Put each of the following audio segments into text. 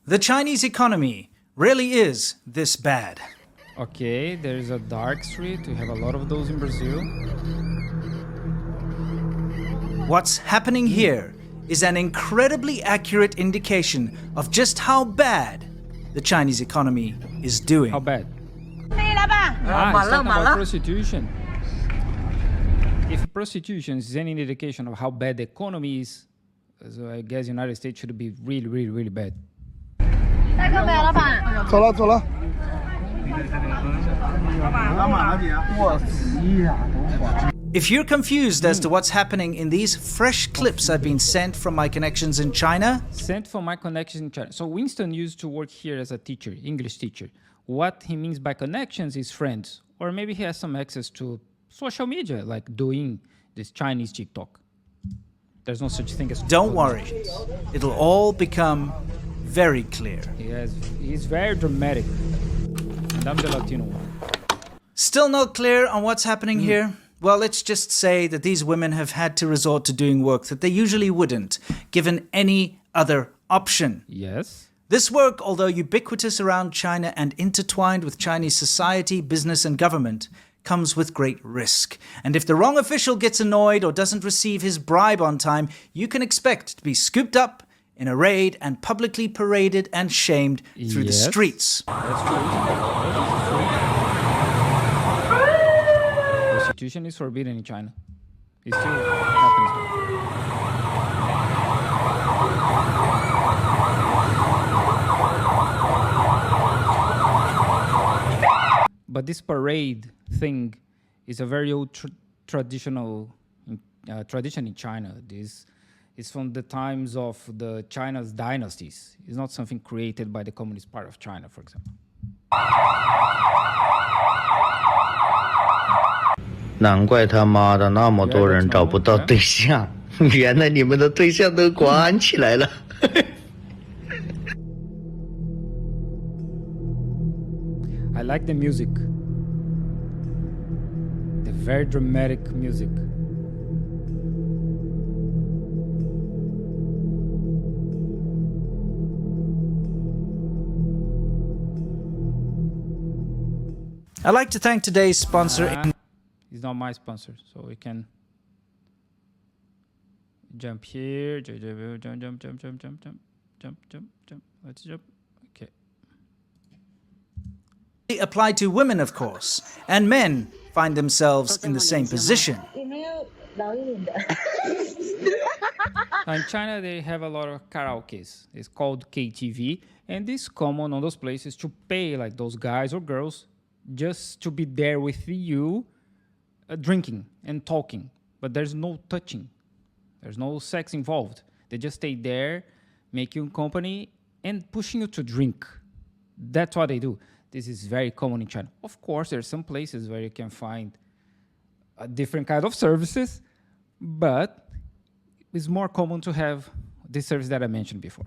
The Chinese economy really is this bad. Okay, there's a dark street. We have a lot of those in Brazil. What's happening here is an incredibly accurate indication of just how bad the Chinese economy is doing. How bad? It's talking about prostitution. If prostitution is any indication of how bad the economy is, so I guess the United States should be really, really, really bad. If you're confused as to what's happening in these fresh clips I've been sent from my connections in China, Sent from my connections in China. So Winston used to work here as a teacher, English teacher. What he means by connections is friends, or maybe he has some access to social media, like doing this Chinese TikTok. There's no such thing as don't worry, it'll all become very clear. He's very dramatic. And I'm the Latino one. Still not clear on what's happening here? Well, let's just say that these women have had to resort to doing work that they usually wouldn't, given any other option. Yes. This work, although ubiquitous around China and intertwined with Chinese society, business and government, comes with great risk. And if the wrong official gets annoyed or doesn't receive his bribe on time, you can expect to be scooped up in a raid and publicly paraded and shamed through the streets. That's true. Prostitution is forbidden in China. It still happens. But this parade thing is a very old traditional tradition in China. This is from the times of the China's dynasties. It's not something created by the Communist Party of China, for example. 难怪他妈的那么多人找不到对象，原来你们的对象都关起来了。I like the music. The very dramatic music. I'd like to thank today's sponsor. He's not my sponsor, so we can jump here. Jump. Let's jump. Okay. They apply to women, of course, and men find themselves in the same position. In China, they have a lot of karaokes. It's called KTV, and it's common on those places to pay like those guys or girls just to be there with you, drinking and talking. But there's no touching. There's no sex involved. They just stay there, make you company, and pushing you to drink. That's what they do. This is very common in China. Of course, there are some places where you can find a different kind of services, but it's more common to have this service that I mentioned before.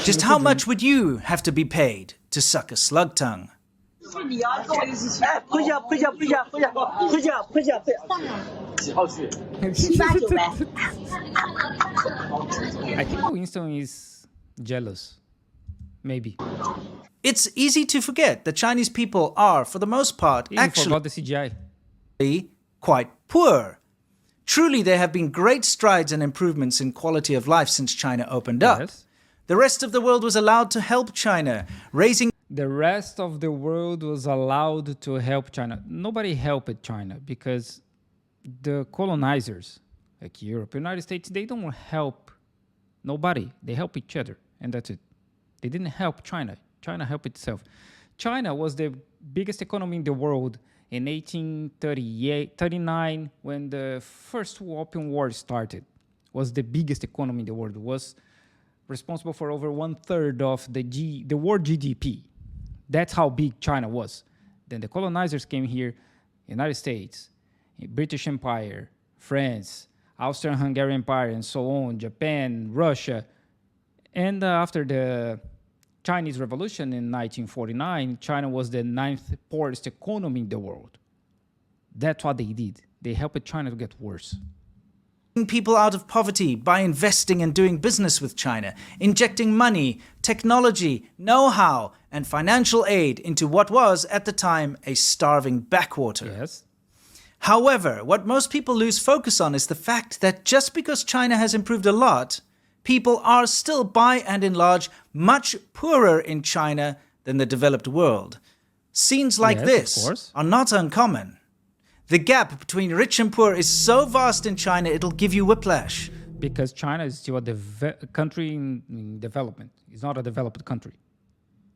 Just how much would you have to be paid to suck a slug tongue? I think Winston is jealous. Maybe. It's easy to forget that Chinese people are, for the most part, Even actually forgot the CGI. quite poor. Truly, there have been great strides and improvements in quality of life since China opened up. Yes. The rest of the world was allowed to help China, raising The rest of the world was allowed to help China. Nobody helped China because the colonizers, like Europe, United States, they don't help nobody. They help each other, and that's it. They didn't help China. China helped itself. China was the biggest economy in the world in 1839, when the first Opium War started. Was the biggest economy in the world. Was responsible for over 1/3 of the world GDP. That's how big China was. Then the colonizers came here, United States, British Empire, France, Austrian-Hungarian Empire, and so on, Japan, Russia. And after the Chinese Revolution in 1949, China was the 9th poorest economy in the world. That's what they did. they helped China to get worse. People out of poverty by investing and doing business with China, injecting money, technology, know-how, and financial aid into what was, at the time, a starving backwater. Yes. However, what most people lose focus on is the fact that just because China has improved a lot, people are still, by and in large, much poorer in China than the developed world. Scenes like Yes, this of course. are not uncommon. The gap between rich and poor is so vast in China, it'll give you whiplash. Because China is still a country in development. It's not a developed country.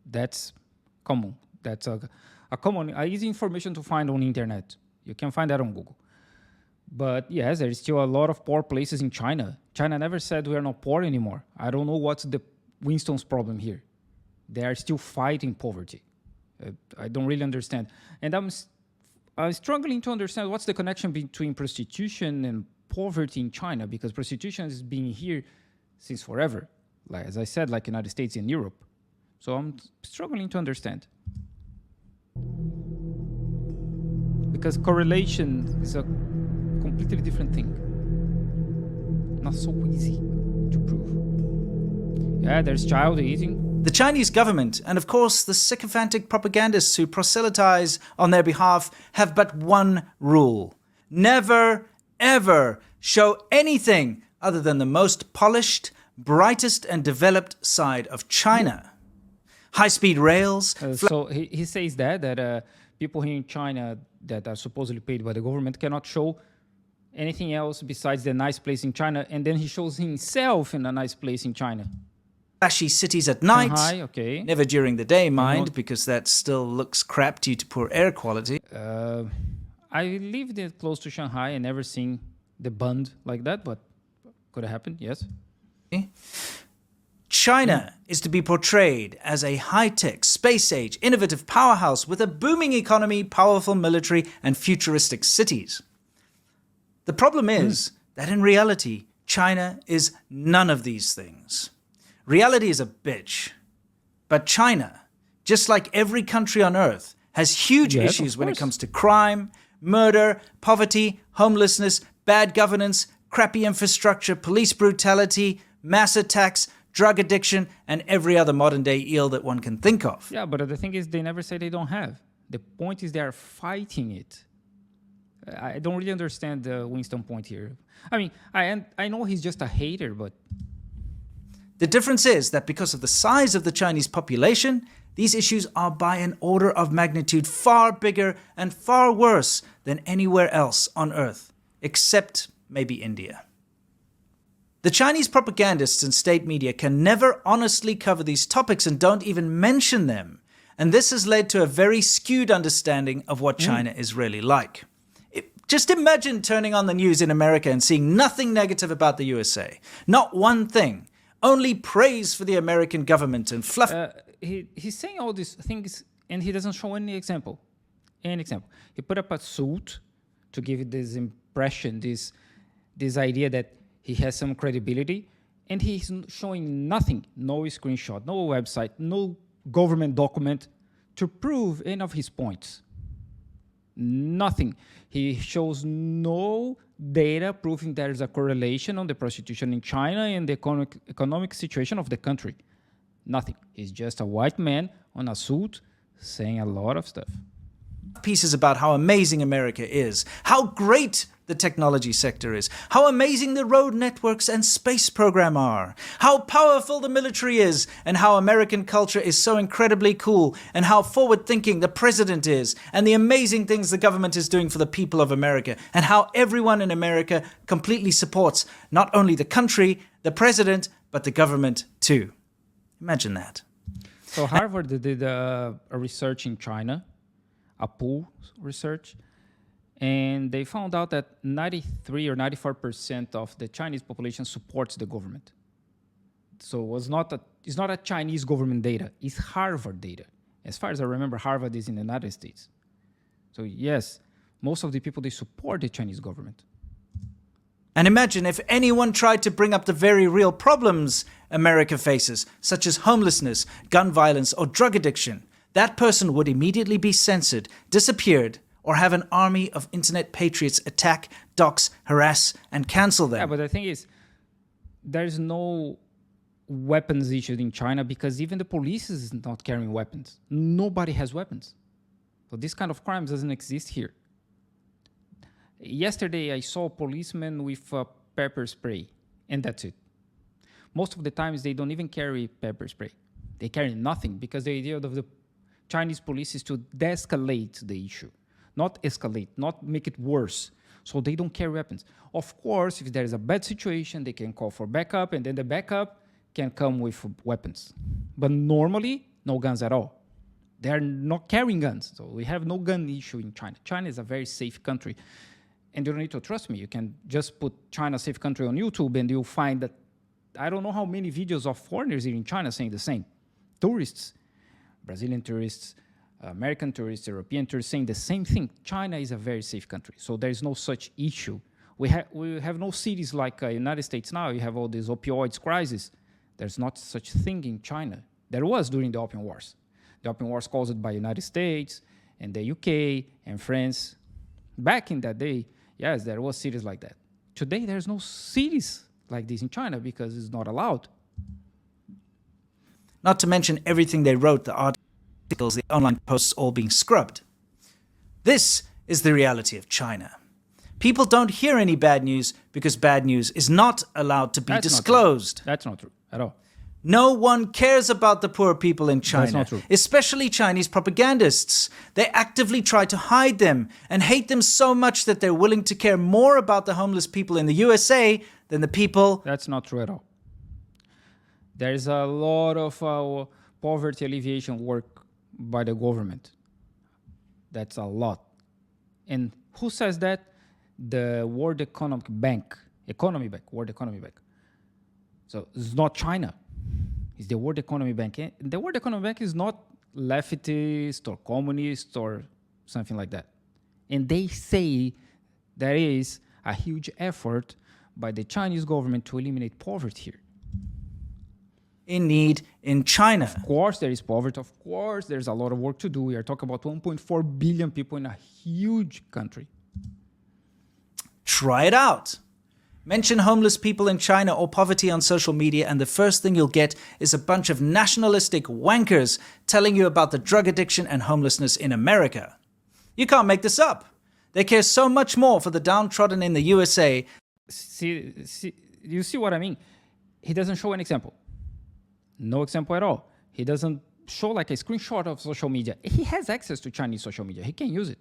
That's common. That's a common, easy information to find on the internet. You can find that on Google. But yes, there is still a lot of poor places in China. China never said we are not poor anymore. I don't know what's the Winston's problem here. They are still fighting poverty. I don't really understand. And I'm struggling to understand what's the connection between prostitution and poverty in China, because prostitution has been here since forever, like as I said, like United States and Europe. So I'm struggling to understand. Because correlation is a completely different thing. Not so easy to prove. Yeah, there's child eating. The Chinese government, and of course the sycophantic propagandists who proselytize on their behalf, have but one rule. Never, ever show anything other than the most polished, brightest and developed side of China. High-speed rails... So he says that people here in China that are supposedly paid by the government cannot show anything else besides the nice place in China, and then he shows himself in a nice place in China. Flashy cities at night, Shanghai, okay. never during the day, mind, because that still looks crap due to poor air quality. I lived close to Shanghai and never seen the bund like that, but could have happened, yes. China is to be portrayed as a high-tech, space-age, innovative powerhouse with a booming economy, powerful military, and futuristic cities. The problem is that in reality, China is none of these things. Reality is a bitch. But China, just like every country on earth, has huge issues when it comes to crime, murder, poverty, homelessness, bad governance, crappy infrastructure, police brutality, mass attacks, drug addiction, and every other modern-day ill that one can think of. Yeah, but the thing is, they never say they don't have. The point is they are fighting it. I don't really understand the Winston point here. I mean, I know he's just a hater, but... The difference is that because of the size of the Chinese population, these issues are by an order of magnitude far bigger and far worse than anywhere else on Earth, except maybe India. The Chinese propagandists and state media can never honestly cover these topics and don't even mention them, and this has led to a very skewed understanding of what China is really like. Just imagine turning on the news in America and seeing nothing negative about the USA. Not one thing. Only praise for the American government and fluff. He's saying all these things and he doesn't show any example. Any example. He put up a suit to give it this impression, this idea that he has some credibility, and he's showing nothing. No screenshot, no website, no government document to prove any of his points. Nothing. He shows no data proving there is a correlation on the prostitution in China and the economic situation of the country. Nothing. He's just a white man on a suit saying a lot of stuff. Pieces about how amazing America is, how great the technology sector is, how amazing the road networks and space program are, how powerful the military is, and how American culture is so incredibly cool, and how forward-thinking the president is, and the amazing things the government is doing for the people of America, and how everyone in America completely supports not only the country, the president, but the government too. Imagine that. So Harvard did a research in China, a pool research, and they found out that 93 or 94% of the Chinese population supports the government. So it's not a Chinese government data, it's Harvard data. As far as I remember, Harvard is in the United States. So yes, most of the people, they support the Chinese government. And imagine if anyone tried to bring up the very real problems America faces, such as homelessness, gun violence, or drug addiction. That person would immediately be censored, disappeared, or have an army of internet patriots attack, dox, harass, and cancel them. Yeah, but the thing is, there's no weapons issued in China because even the police is not carrying weapons. Nobody has weapons. So this kind of crimes doesn't exist here. Yesterday, I saw a policeman with pepper spray, and that's it. Most of the times, they don't even carry pepper spray. They carry nothing because the idea of the Chinese police is to de-escalate the issue, not escalate, not make it worse. So they don't carry weapons. Of course, if there is a bad situation, they can call for backup, and then the backup can come with weapons. But normally, no guns at all. They are not carrying guns. So we have no gun issue in China. China is a very safe country. And you don't need to trust me. You can just put China safe country on YouTube and you'll find that I don't know how many videos of foreigners here in China saying the same. Tourists, Brazilian tourists, American tourists, European tourists saying the same thing. China is a very safe country. So there is no such issue. We have no cities like United States now. You have all these opioids crisis. There's not such thing in China. There was during the Opium Wars. The Opium Wars caused by United States and the UK and France. Back in that day, yes, there was cities like that. Today, there's no cities like this in China because it's not allowed. Not to mention everything they wrote, the articles, the online posts all being scrubbed. This is the reality of China. People don't hear any bad news because bad news is not allowed to be disclosed. That's not true at all. No one cares about the poor people in China, That's not true. especially Chinese propagandists. They actively try to hide them and hate them so much that they're willing to care more about the homeless people in the USA than the people. That's not true at all. There is a lot of poverty alleviation work by the government. That's a lot. And who says that? The World Economic Bank. World Economy Bank. So it's not China. It's the World Economy Bank. The World Economy Bank is not leftist or communist or something like that. And they say there is a huge effort by the Chinese government to eliminate poverty here. In need in China. Of course there is poverty. Of course there's a lot of work to do. We are talking about 1.4 billion people in a huge country. Try it out. Mention homeless people in China or poverty on social media and the first thing you'll get is a bunch of nationalistic wankers telling you about the drug addiction and homelessness in America. You can't make this up. They care so much more for the downtrodden in the USA. See, you see what I mean? He doesn't show an example. No example at all. He doesn't show like a screenshot of social media. He has access to Chinese social media. He can use it.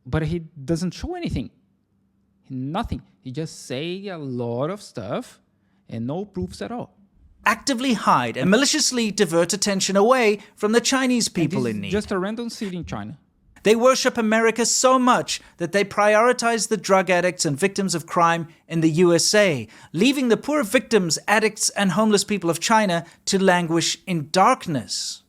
But he doesn't show anything. Nothing. He just say a lot of stuff and no proofs at all. Actively hide and maliciously divert attention away from the Chinese people in need. Just a random city in China. They worship America so much that they prioritize the drug addicts and victims of crime in the USA, leaving the poor victims, addicts, and homeless people of China to languish in darkness.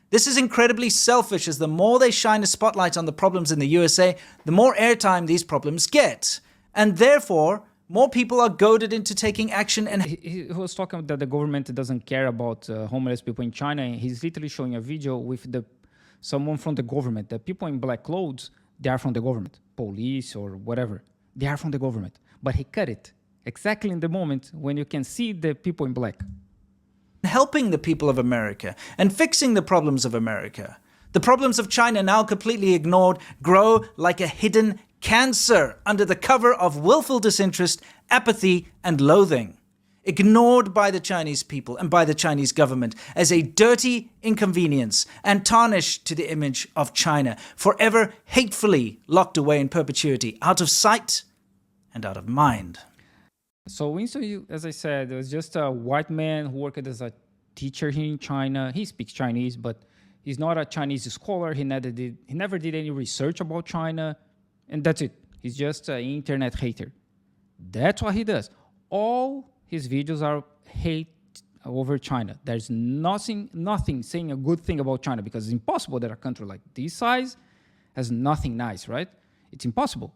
This is incredibly selfish, as the more they shine a spotlight on the problems in the USA, the more airtime these problems get. And therefore, more people are goaded into taking action. And he was talking that the government doesn't care about homeless people in China. He's literally showing a video with someone from the government. The people in black clothes, they are from the government, police or whatever. They are from the government. But he cut it exactly in the moment when you can see the people in black. Helping the people of America and fixing the problems of America. The problems of China, now completely ignored, grow like a hidden cancer under the cover of willful disinterest, apathy, and loathing. Ignored by the Chinese people and by the Chinese government as a dirty inconvenience and tarnished to the image of China, forever hatefully locked away in perpetuity, out of sight and out of mind. So Winston, as I said, was just a white man who worked as a teacher here in China. He speaks Chinese, but he's not a Chinese scholar. He never did any research about China. And that's it. He's just an internet hater. That's what he does. All his videos are hate over China. There's nothing saying a good thing about China because it's impossible that a country like this size has nothing nice, right? It's impossible.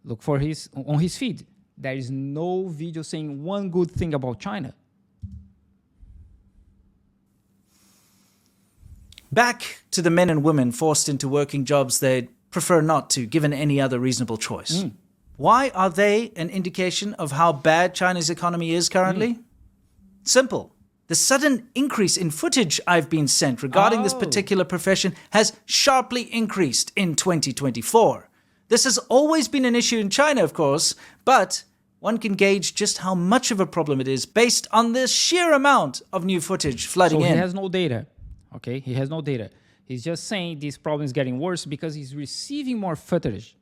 Look for on his feed. There is no video saying one good thing about China. Back to the men and women forced into working jobs they'd prefer not to, given any other reasonable choice. Why are they an indication of how bad China's economy is currently? Simple. The sudden increase in footage I've been sent regarding this particular profession has sharply increased in 2024. This has always been an issue in China, of course, but one can gauge just how much of a problem it is based on the sheer amount of new footage flooding So in. he has no data. Okay, he has no data. He's just saying this problem is getting worse because he's receiving more footage.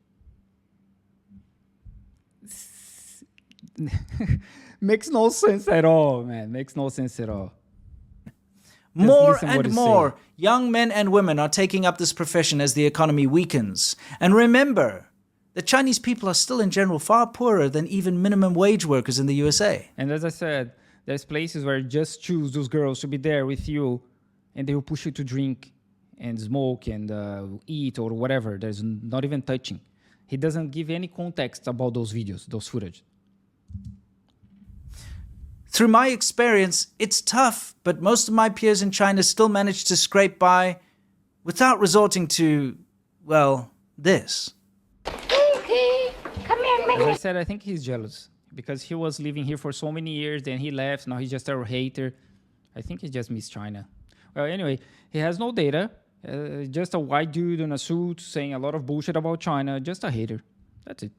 Makes no sense at all, man. Makes no sense at all. More listen what and he's more saying. young men and women are taking up this profession as the economy weakens. And remember, the Chinese people are still in general far poorer than even minimum wage workers in the USA. And as I said, there's places where you just choose those girls to be there with you, and they will push you to drink and smoke and eat or whatever. There's not even touching. He doesn't give any context about those videos, those footage. Through my experience, it's tough, but most of my peers in China still manage to scrape by without resorting to, well, this. Okay, come here, As I said, I think he's jealous because he was living here for so many years, then he left, now he's just a hater. I think he just missed China. Well, anyway, he has no data, just a white dude in a suit saying a lot of bullshit about China, just a hater. That's it.